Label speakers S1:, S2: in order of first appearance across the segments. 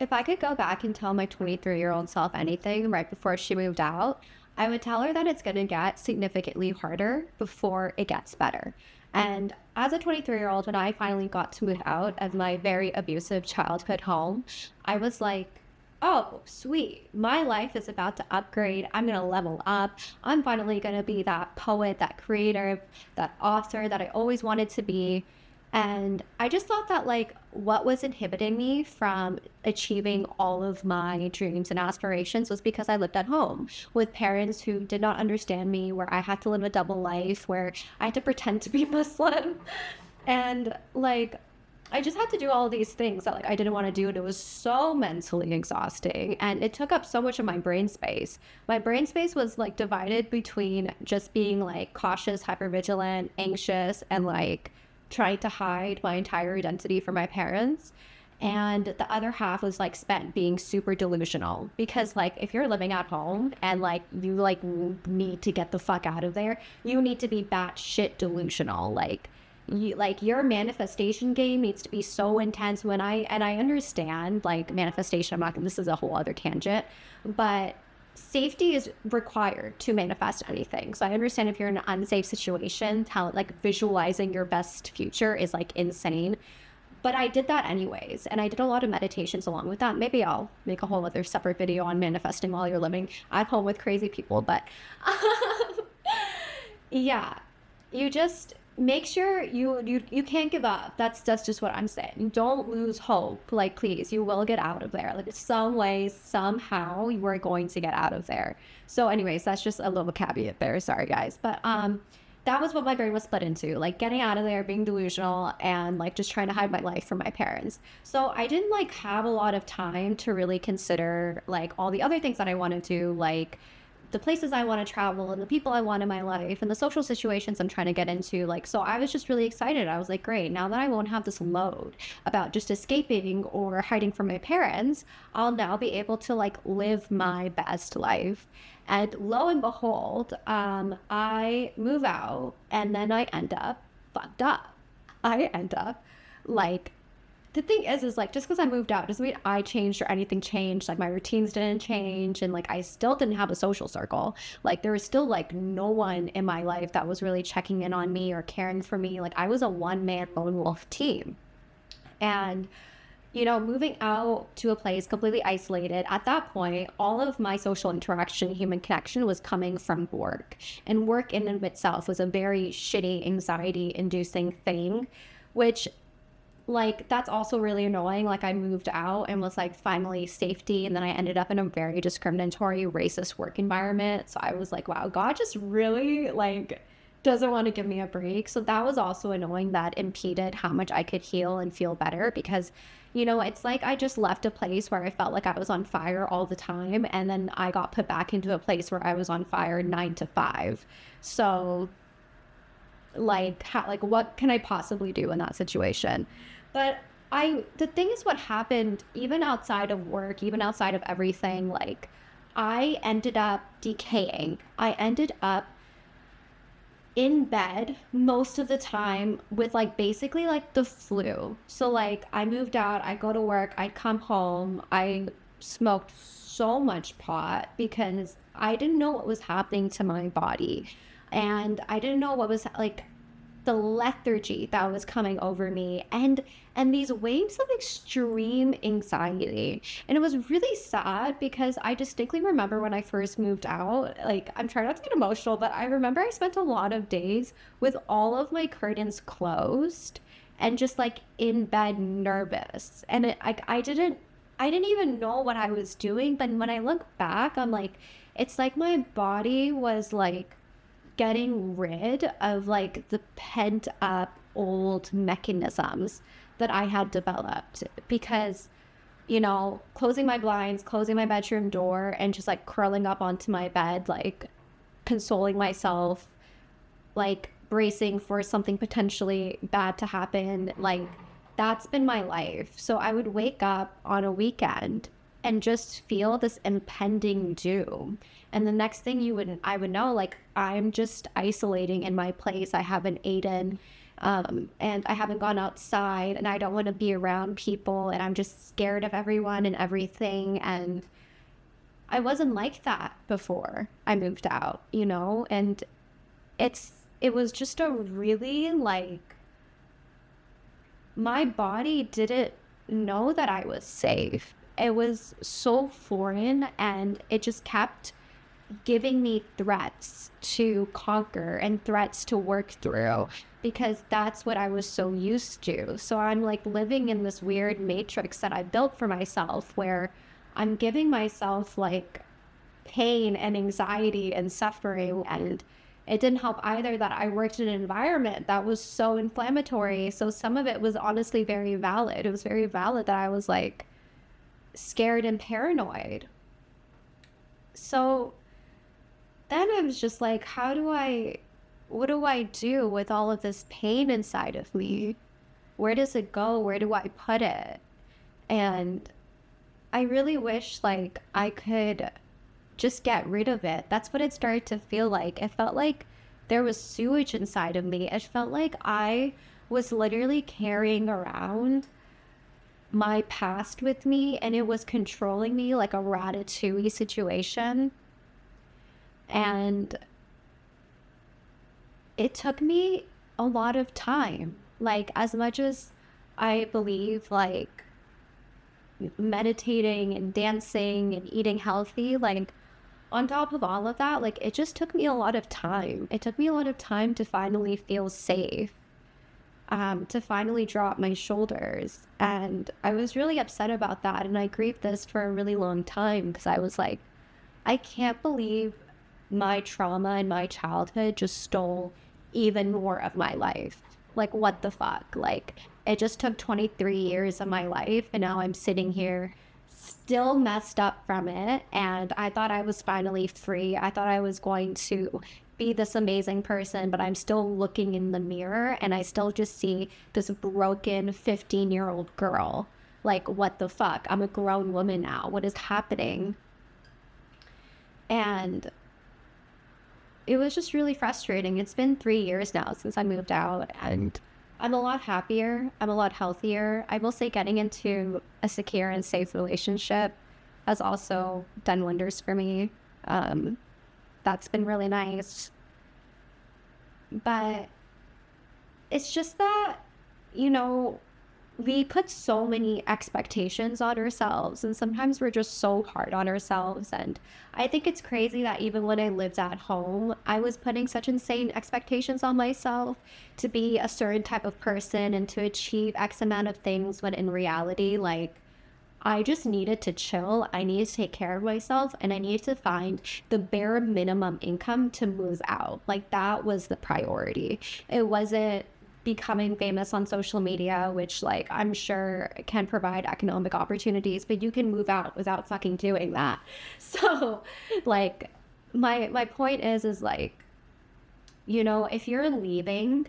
S1: If I could go back and tell my 23-year-old self anything right before she moved out, I would tell her that it's going to get significantly harder before it gets better. And as a 23-year-old, when I finally got to move out of my very abusive childhood home, I was like, oh, sweet. My life is about to upgrade. I'm going to level up. I'm finally going to be that poet, that creator, that author that I always wanted to be. And I just thought that, like, what was inhibiting me from achieving all of my dreams and aspirations was because I lived at home with parents who did not understand me, where I had to live a double life, where I had to pretend to be Muslim. And, like, I just had to do all these things that, like, I didn't want to do. And it was so mentally exhausting. And it took up so much of my brain space. My brain space was, like, divided between just being, like, cautious, hypervigilant, anxious, and, like, trying to hide my entire identity from my parents. And the other half was like spent being super delusional, because like if you're living at home and like you like need to get the fuck out of there, you need to be batshit delusional. Like your manifestation game needs to be so intense. I understand like manifestation, this is a whole other tangent, but safety is required to manifest anything. So I understand if you're in an unsafe situation, how like visualizing your best future is like insane. But I did that anyways. And I did a lot of meditations along with that. Maybe I'll make a whole other separate video on manifesting while you're living at home with crazy people. But yeah, you just make sure you can't give up. That's just what I'm saying. Don't lose hope. Like, please, you will get out of there. Like, some way, somehow, you are going to get out of there. So anyways, that's just a little caveat there. Sorry, guys. But that was what my brain was split into, like getting out of there, being delusional, and like just trying to hide my life from my parents. So I didn't like have a lot of time to really consider like all the other things that I wanted to, like the places I want to travel and the people I want in my life and the social situations I'm trying to get into. Like, so I was just really excited. I was like, great, now that I won't have this load about just escaping or hiding from my parents, I'll now be able to like live my best life. And lo and behold, I move out and then I end up fucked up. I end up like, the thing is like, just because I moved out doesn't mean I changed or anything changed. Like my routines didn't change, and like I still didn't have a social circle. Like there was still like no one in my life that was really checking in on me or caring for me. Like I was a one-man lone wolf team. And you know, moving out to a place completely isolated, at that point, all of my social interaction, human connection was coming from work. And work in and of itself was a very shitty, anxiety-inducing thing, which like that's also really annoying. Like I moved out and was like finally safety, and then I ended up in a very discriminatory, racist work environment. So I was like, wow, God just really like doesn't want to give me a break. So that was also annoying. That impeded how much I could heal and feel better, because you know, it's like I just left a place where I felt like I was on fire all the time, and then I got put back into a place where I was on fire 9 to 5. So like what can I possibly do in that situation? But the thing is, what happened even outside of work, even outside of everything, like I ended up decaying. I ended up in bed most of the time with like basically like the flu. So like I moved out, I go to work, I come home, I smoked so much pot because I didn't know what was happening to my body. And I didn't know what was like the lethargy that was coming over me, and these waves of extreme anxiety. And it was really sad because I distinctly remember when I first moved out, like I'm trying not to get emotional, but I remember I spent a lot of days with all of my curtains closed and just like in bed nervous. And I didn't even know what I was doing, but when I look back, I'm like, it's like my body was like getting rid of like the pent up old mechanisms that I had developed, because you know, closing my blinds, closing my bedroom door, and just like curling up onto my bed, like consoling myself, like bracing for something potentially bad to happen, like that's been my life. So I would wake up on a weekend and just feel this impending doom. And the next thing I would know, like I'm just isolating in my place. I have an Aiden, And I haven't gone outside and I don't want to be around people and I'm just scared of everyone and everything. And I wasn't like that before I moved out, you know, and it was just a really like, my body didn't know that I was safe. It was so foreign and it just kept giving me threats to conquer and threats to work through because that's what I was so used to. So I'm like living in this weird matrix that I built for myself where I'm giving myself like pain and anxiety and suffering. And it didn't help either that I worked in an environment that was so inflammatory. So some of it was honestly very valid. It was very valid that I was like scared and paranoid. So then I was just like, what do I do with all of this pain inside of me? Where does it go? Where do I put it? And I really wish like I could just get rid of it. That's what it started to feel like. It felt like there was sewage inside of me. It felt like I was literally carrying around my past with me and it was controlling me like a ratatouille situation. And it took me a lot of time. Like, as much as I believe, like, meditating and dancing and eating healthy, like, on top of all of that, like, it just took me a lot of time. It took me a lot of time to finally feel safe, to finally drop my shoulders. And I was really upset about that. And I grieved this for a really long time because I was like, I can't believe my trauma and my childhood just stole even more of my life. Like, what the fuck? Like, it just took 23 years of my life and now I'm sitting here still messed up from it. And I thought I was finally free. I thought I was going to be this amazing person, but I'm still looking in the mirror and I still just see this broken 15-year-old girl. Like, what the fuck? I'm a grown woman now. What is happening? And it was just really frustrating. It's been 3 years now since I moved out and I'm a lot happier. I'm a lot healthier. I will say getting into a secure and safe relationship has also done wonders for me. That's been really nice. But it's just that, you know, we put so many expectations on ourselves and sometimes we're just so hard on ourselves. And I think it's crazy that even when I lived at home, I was putting such insane expectations on myself to be a certain type of person and to achieve X amount of things, when in reality, like, I just needed to chill. I needed to take care of myself and I needed to find the bare minimum income to move out. Like, that was the priority. It wasn't becoming famous on social media, which, like, I'm sure can provide economic opportunities, but you can move out without fucking doing that. So, like, my point is like, you know, if you're leaving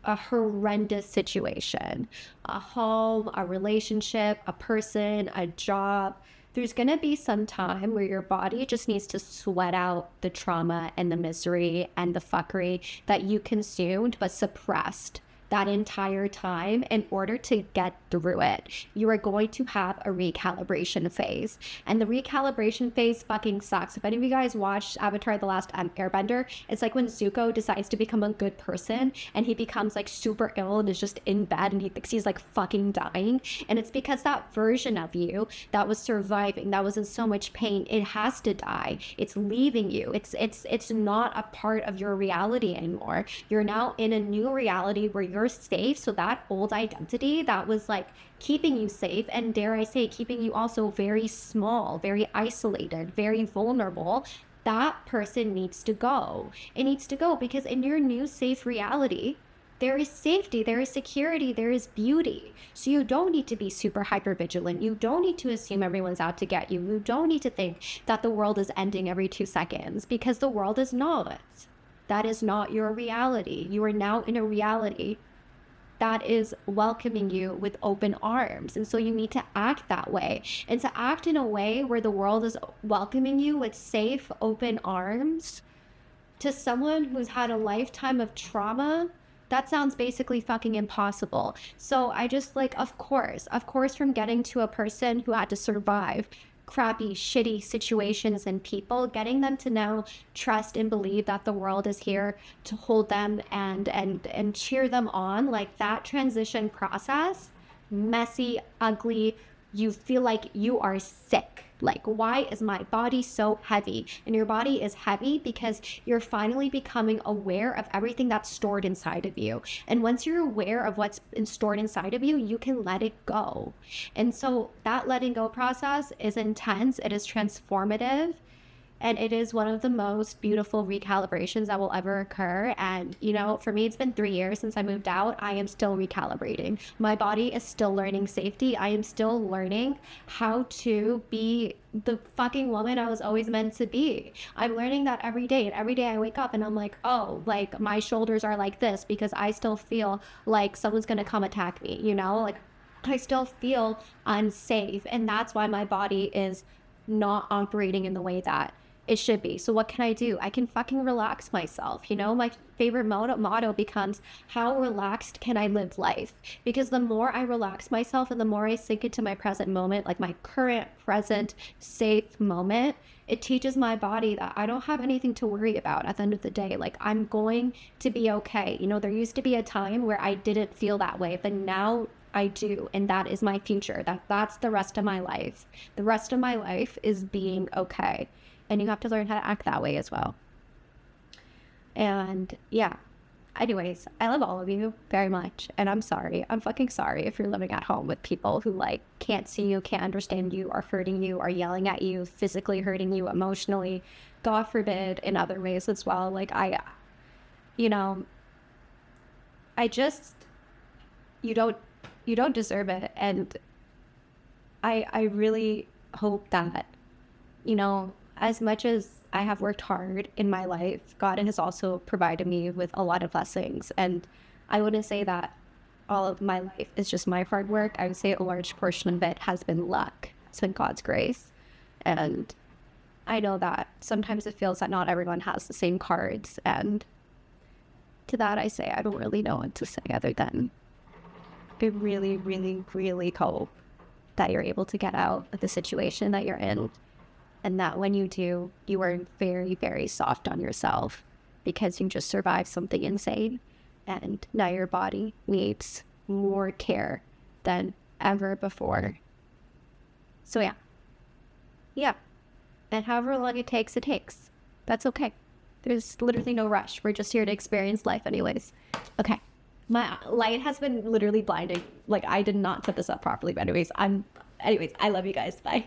S1: a horrendous situation, a home, a relationship, a person, a job, there's going to be some time where your body just needs to sweat out the trauma and the misery and the fuckery that you consumed but suppressed that entire time in order to get through it. You are going to have a recalibration phase. And the recalibration phase fucking sucks. If any of you guys watched Avatar: The Last Airbender, it's like when Zuko decides to become a good person and he becomes like super ill and is just in bed and he thinks he's like fucking dying. And it's because that version of you that was surviving, that was in so much pain, it has to die. It's leaving you. It's not a part of your reality anymore. You're now in a new reality where you're safe. So that old identity that was like keeping you safe, and dare I say keeping you also very small, very isolated, very vulnerable, that person needs to go. It needs to go because in your new safe reality, there is safety, there is security, there is beauty. So you don't need to be super hyper vigilant. You don't need to assume everyone's out to get you. You don't need to think that the world is ending every 2 seconds, because the world is not. That is not your reality. You are now in a reality that is welcoming you with open arms. And so you need to act that way. And to act in a way where the world is welcoming you with safe, open arms, to someone who's had a lifetime of trauma, that sounds basically fucking impossible. So I just like, of course, from getting to a person who had to survive crappy, shitty situations and people, getting them to now trust and believe that the world is here to hold them and cheer them on, like that transition process, messy, ugly, you feel like you are sick. Like, why is my body so heavy? And your body is heavy because you're finally becoming aware of everything that's stored inside of you. And once you're aware of what's been stored inside of you, you can let it go. And so that letting go process is intense. It is transformative. And it is one of the most beautiful recalibrations that will ever occur. And, you know, for me, it's been 3 years since I moved out. I am still recalibrating. My body is still learning safety. I am still learning how to be the fucking woman I was always meant to be. I'm learning that every day. And every day I wake up and I'm like, oh, like my shoulders are like this because I still feel like someone's going to come attack me, you know? Like I still feel unsafe. And that's why my body is not operating in the way that it should be. So what can I do? I can fucking relax myself. You know, my favorite motto becomes, how relaxed can I live life? Because the more I relax myself and the more I sink into my present moment, like my current, present, safe moment, it teaches my body that I don't have anything to worry about at the end of the day. Like I'm going to be okay. You know, there used to be a time where I didn't feel that way, but now I do, and that is my future. That's the rest of my life. The rest of my life is being okay. And you have to learn how to act that way as well. And yeah, anyways, I love all of you very much. And I'm sorry. I'm fucking sorry if you're living at home with people who like can't see you, can't understand you, are hurting you, are yelling at you, physically hurting you, emotionally, God forbid, in other ways as well. Like you know, you don't deserve it. And I really hope that, you know, as much as I have worked hard in my life, God has also provided me with a lot of blessings. And I wouldn't say that all of my life is just my hard work. I would say a large portion of it has been luck. It's been God's grace. And I know that sometimes it feels that not everyone has the same cards. And to that I say, I don't really know what to say other than I really, really, really hope that you're able to get out of the situation that you're in. And that when you do, you are very, very soft on yourself because you just survived something insane. And now your body needs more care than ever before. So yeah. Yeah. And however long it takes, That's okay. There's literally no rush. We're just here to experience life anyways. Okay. My light has been literally blinding. Like I did not set this up properly. But anyways, I love you guys. Bye.